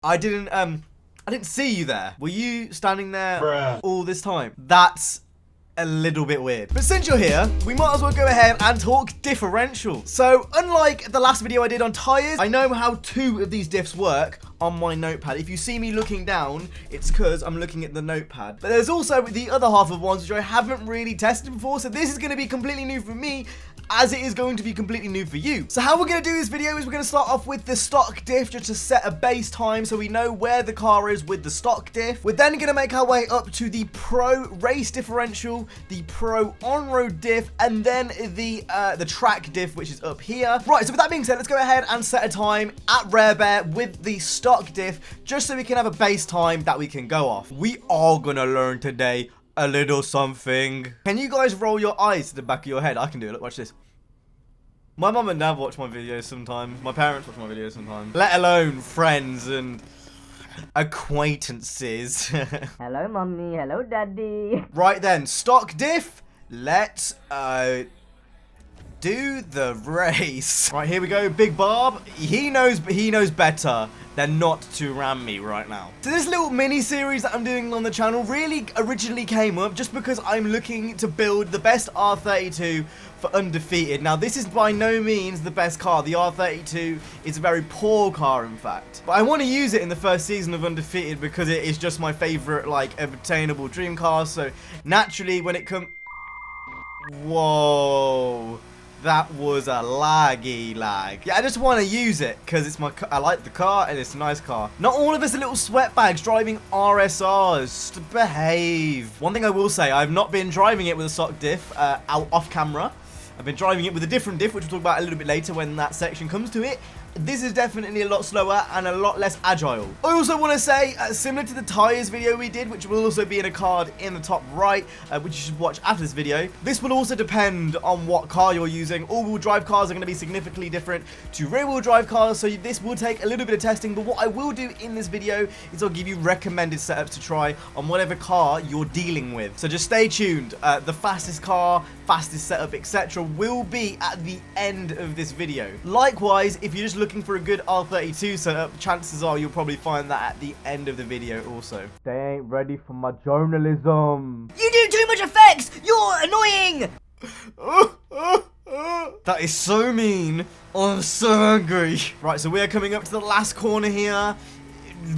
I didn't see you there. Were you standing there Bruh. all this time? That's a little bit weird. But since you're here, we might as well go ahead and talk differential. So unlike the last video I did on tires, I know how 2 of these diffs work on my notepad. If you see me looking down, it's because I'm looking at the notepad. But there's also the other half of ones which I haven't really tested before, so this is going to be completely new for me, as it is going to be completely new for you. So how we're going to do this video is we're going to start off with the stock diff just to set a base time so we know where the car is with the stock diff. We're then going to make our way up to the pro race differential, the pro on-road diff, and then the track diff, which is up here. Right, so with that being said, let's go ahead and set a time at Rare Bear with the stock diff just so we can have a base time that we can go off. We are going to learn today a little something. Can you guys roll your eyes to the back of your head? I can do it. Look, watch this. My mum and dad watch my videos sometimes. My parents watch my videos sometimes. Let alone friends and acquaintances. Hello, mommy. Hello, daddy. Right then, stock diff. Let's do the race. Right, here we go. Big Barb. He knows better than not to ram me right now. So this little mini series that I'm doing on the channel really originally came up just because I'm looking to build the best R32 for undefeated. Now this is by no means the best car. The R32 is a very poor car, in fact, but I want to use it in the first season of undefeated because it is just my favorite like obtainable dream car. So naturally when it comes, whoa, that was a laggy lag. Yeah, I just want to use it because it's I like the car and it's a nice car. Not all of us are little sweatbags driving RSRs. To behave. One thing I will say, I've not been driving it with a stock diff out off camera. I've been driving it with a different diff, which we'll talk about a little bit later when that section comes to it. This is definitely a lot slower and a lot less agile. I also want to say, similar to the tires video we did, which will also be in a card in the top right, which you should watch after this video, this will also depend on what car you're using. All-wheel drive cars are going to be significantly different to rear-wheel drive cars, so this will take a little bit of testing, but what I will do in this video is I'll give you recommended setups to try on whatever car you're dealing with. So just stay tuned. The fastest car, fastest setup, etc. will be at the end of this video. Likewise, if you're just looking for a good R32 setup, chances are you'll probably find that at the end of the video also. They ain't ready for my journalism. You do too much effects. You're annoying. That is so mean. I'm so angry. Right, so we are coming up to the last corner here.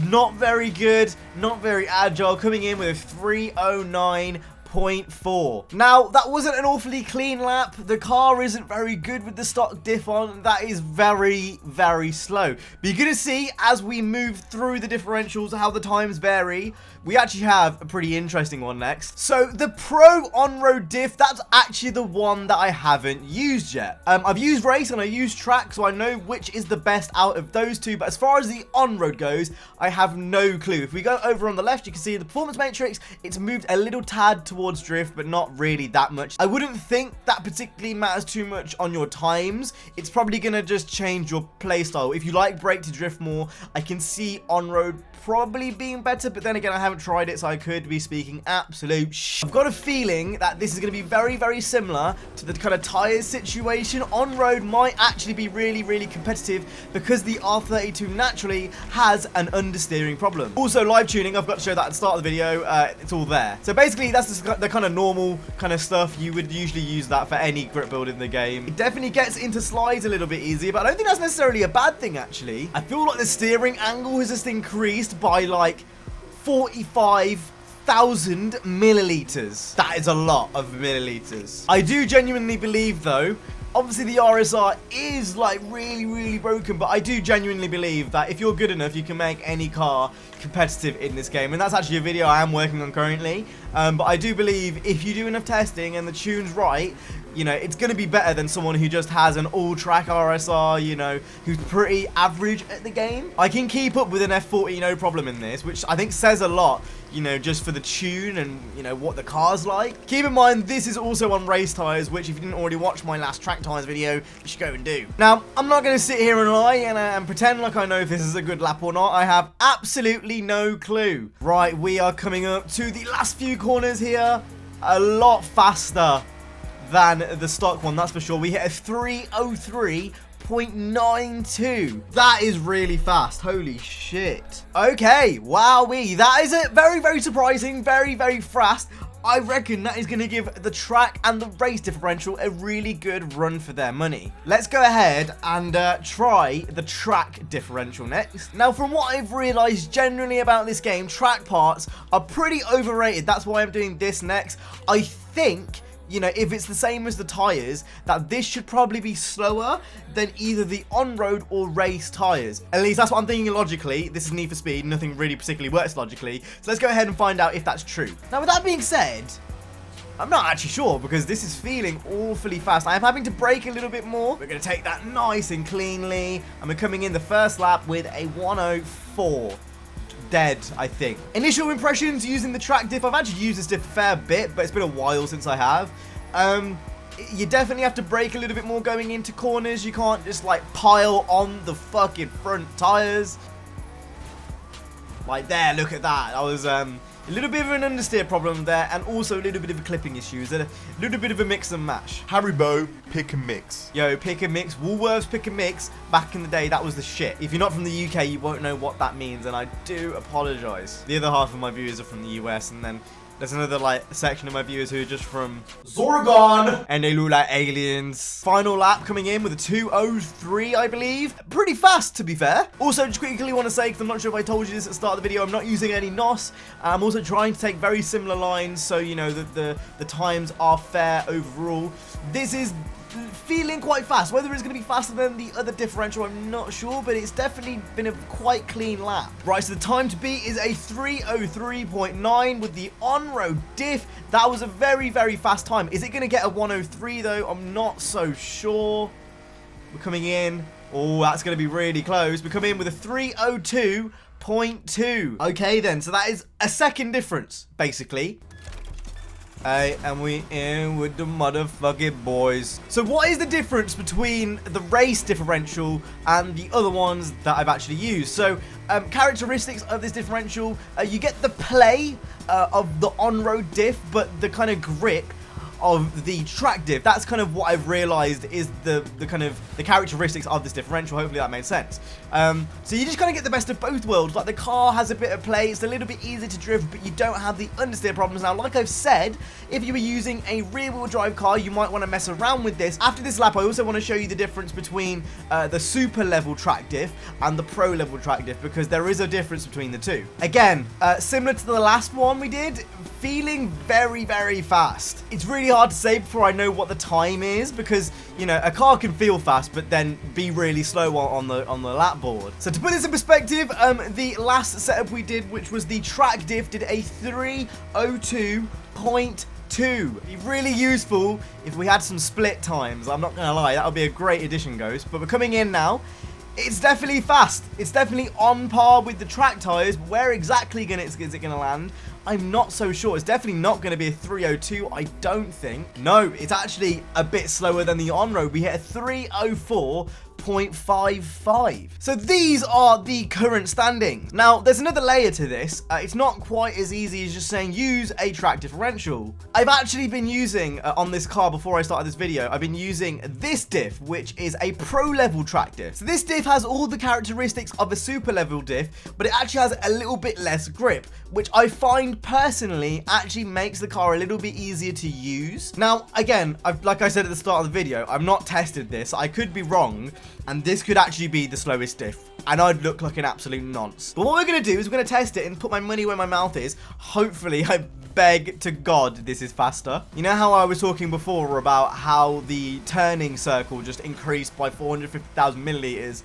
Not very good, not very agile, coming in with a 309.4. Now, that wasn't an awfully clean lap. The car isn't very good with the stock diff on. That is very, very slow. But you're going to see as we move through the differentials how the times vary. We actually have a pretty interesting one next. So the pro on-road diff, that's actually the one that I haven't used yet. I've used race and I used track, so I know which is the best out of those two. But as far as the on-road goes, I have no clue. If we go over on the left, you can see the performance matrix. It's moved a little tad towards drift, but not really that much. I wouldn't think that particularly matters too much on your times. It's probably going to just change your playstyle. If you like brake to drift more, I can see on-road probably being better, but then again, I haven't tried it, so I could be speaking absolute shit. I've got a feeling that this is going to be very, very similar to the kind of tires situation. On-road might actually be really, really competitive because the R32 naturally has an understeering problem. Also, live tuning, I've got to show that at the start of the video. It's all there. So basically, that's the kind of normal kind of stuff. You would usually use that for any grip build in the game. It definitely gets into slides a little bit easier, but I don't think that's necessarily a bad thing, actually. I feel like the steering angle has just increased by like 45,000 milliliters. That is a lot of milliliters. I do genuinely believe, though, obviously the RSR is like really, really broken, but I do genuinely believe that if you're good enough, you can make any car competitive in this game. And that's actually a video I am working on currently. But I do believe if you do enough testing and the tune's right, you know, it's going to be better than someone who just has an all-track RSR, you know, who's pretty average at the game. I can keep up with an F40, no problem in this, which I think says a lot, you know, just for the tune and, you know, what the car's like. Keep in mind, this is also on race tires, which if you didn't already watch my last track tires video, you should go and do. Now, I'm not going to sit here and lie and pretend like I know if this is a good lap or not. I have absolutely no clue. Right, we are coming up to the last few corners here. A lot faster than the stock one, that's for sure. We hit a 303 0.92. That is really fast. Holy shit. Okay, wowee. That is it. Very, very surprising. Very, very fast. I reckon that is going to give the track and the race differential a really good run for their money. Let's go ahead and try the track differential next. Now, from what I've realized generally about this game, track parts are pretty overrated. That's why I'm doing this next. I think, you know, if it's the same as the tires, that this should probably be slower than either the on-road or race tires. At least that's what I'm thinking logically. This is Need for Speed. Nothing really particularly works logically. So let's go ahead and find out if that's true. Now, with that being said, I'm not actually sure because this is feeling awfully fast. I am having to brake a little bit more. We're going to take that nice and cleanly. And we're coming in the first lap with a 104. Dead, I think. Initial impressions using the track diff. I've actually used this diff a fair bit, but it's been a while since I have. You definitely have to brake a little bit more going into corners. You can't just like pile on the fucking front tires. Like there, look at that. I was a little bit of an understeer problem there, and also a little bit of a clipping issues, and a little bit of a mix and match. Haribo, pick and mix. Yo, pick and mix. Woolworths pick and mix. Back in the day, that was the shit. If you're not from the UK, you won't know what that means, and I do apologize. The other half of my viewers are from the US, and then there's another like section of my viewers who are just from Zorgon, and they look like aliens. Final lap coming in with a 2:03, I believe. Pretty fast, to be fair. Also, just quickly want to say, because I'm not sure if I told you this at the start of the video, I'm not using any NOS. I'm also trying to take very similar lines, so you know that the times are fair overall. This is feeling quite fast. Whether it's going to be faster than the other differential, I'm not sure, but it's definitely been a quite clean lap. Right, so the time to beat is a 3:03.9 with the on-road diff. That was a very, very fast time. Is it going to get a 1:03 though? I'm not so sure. We're coming in. Oh, that's going to be really close. We're coming in with a 3:02.2. Okay then, so that is a second difference, basically. And we in with the motherfucking boys. So what is the difference between the race differential and the other ones that I've actually used? So characteristics of this differential, you get the play of the on-road diff, but the kind of grip of the track diff. That's kind of what I've realized is the kind of the characteristics of this differential. Hopefully that made sense. So you just kind of get the best of both worlds. Like the car has a bit of play, it's a little bit easier to drift, but you don't have the understeer problems. Now, like I've said, if you were using a rear-wheel drive car, you might want to mess around with this. After this lap, I also want to show you the difference between the super level track diff and the pro level track diff, because there is a difference between the two. Again, similar to the last one we did, feeling very, very fast. It's really hard to say before I know what the time is, because you know a car can feel fast but then be really slow on the lap board. So to put this in perspective, the last setup we did, which was the track diff, did a 3:02.2. Be really useful if we had some split times. I'm not gonna lie, that would be a great addition, Ghost. But we're coming in now. It's definitely fast. It's definitely on par with the track tires. Where exactly is it gonna land? I'm not so sure. It's definitely not going to be a 3:02, I don't think. No, it's actually a bit slower than the on-road. We hit a 3:04.55. So these are the current standings. Now, there's another layer to this. It's not quite as easy as just saying use a track differential. I've actually been using, on this car before I started this video, I've been using this diff, which is a pro level track diff. So this diff has all the characteristics of a super level diff, but it actually has a little bit less grip, which I find personally actually makes the car a little bit easier to use. Now, again, like I said at the start of the video, I've not tested this. I could be wrong, and this could actually be the slowest diff, and I'd look like an absolute nonce. But what we're going to do is we're going to test it and put my money where my mouth is. Hopefully, I beg to God this is faster. You know how I was talking before about how the turning circle just increased by 450,000 milliliters?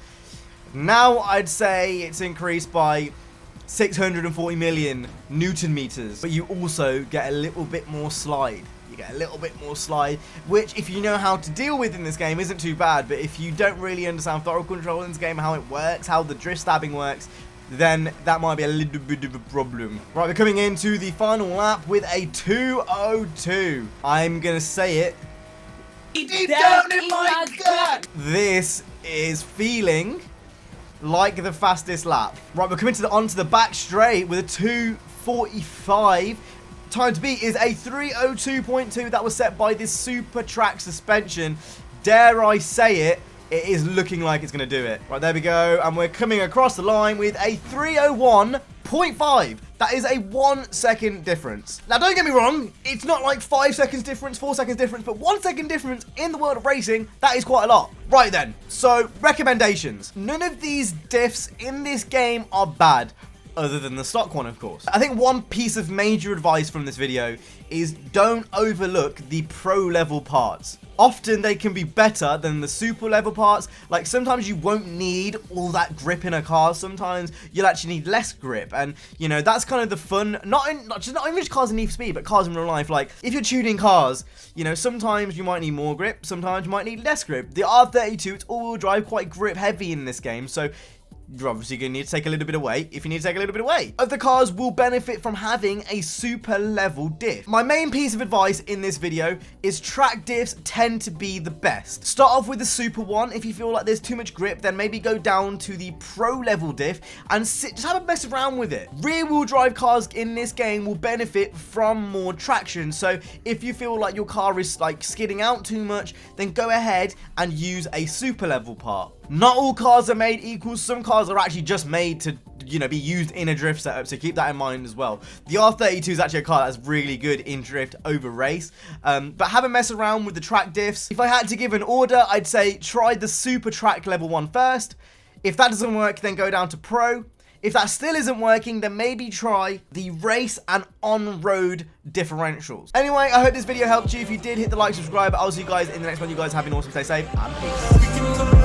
Now I'd say it's increased by 640 million Newton meters, but you also get a little bit more slide. You get a little bit more slide, which if you know how to deal with in this game isn't too bad, but if you don't really understand throttle control in this game, how it works, how the drift stabbing works, then that might be a little bit of a problem. Right, we're coming into the final lap with a 2:02. I'm gonna say it deep down in my gut. This is feeling like the fastest lap. Right, we're coming onto the back straight with a 2:45. Time to beat is a 3:02.2. That was set by this super track suspension. Dare I say it, it is looking like it's going to do it. Right, there we go. And we're coming across the line with a 301.5. That is a 1 second difference. Now, don't get me wrong. It's not like 5 seconds difference, 4 seconds difference, but 1 second difference in the world of racing, that is quite a lot. Right then, so recommendations. None of these diffs in this game are bad, other than the stock one, of course. I think one piece of major advice from this video is don't overlook the pro level parts. Often they can be better than the super level parts. Like sometimes you won't need all that grip in a car. Sometimes you'll actually need less grip, and you know that's kind of the fun. Not even just cars in Need for Speed, but cars in real life. Like if you're tuning cars, you know sometimes you might need more grip, sometimes you might need less grip. The R32, it's all-wheel drive, quite grip heavy in this game, so you're obviously going to need to take a little bit away if you need to take a little bit away. Other cars will benefit from having a super level diff. My main piece of advice in this video is track diffs tend to be the best. Start off with the super one. If you feel like there's too much grip, then maybe go down to the pro level diff and just have a mess around with it. Rear wheel drive cars in this game will benefit from more traction. So if you feel like your car is like skidding out too much, then go ahead and use a super level part. Not all cars are made equal. Some cars are actually just made to, you know, be used in a drift setup, so keep that in mind as well. The R32 is actually a car that's really good in drift over race, but have a mess around with the track diffs. If I had to give an order, I'd say try the super track level 1 first. If that doesn't work, then go down to pro. If that still isn't working, then maybe try the race and on-road differentials. Anyway, I hope this video helped you. If you did, hit the like, subscribe. I'll see you guys in the next one. You guys have an awesome, stay safe, and peace.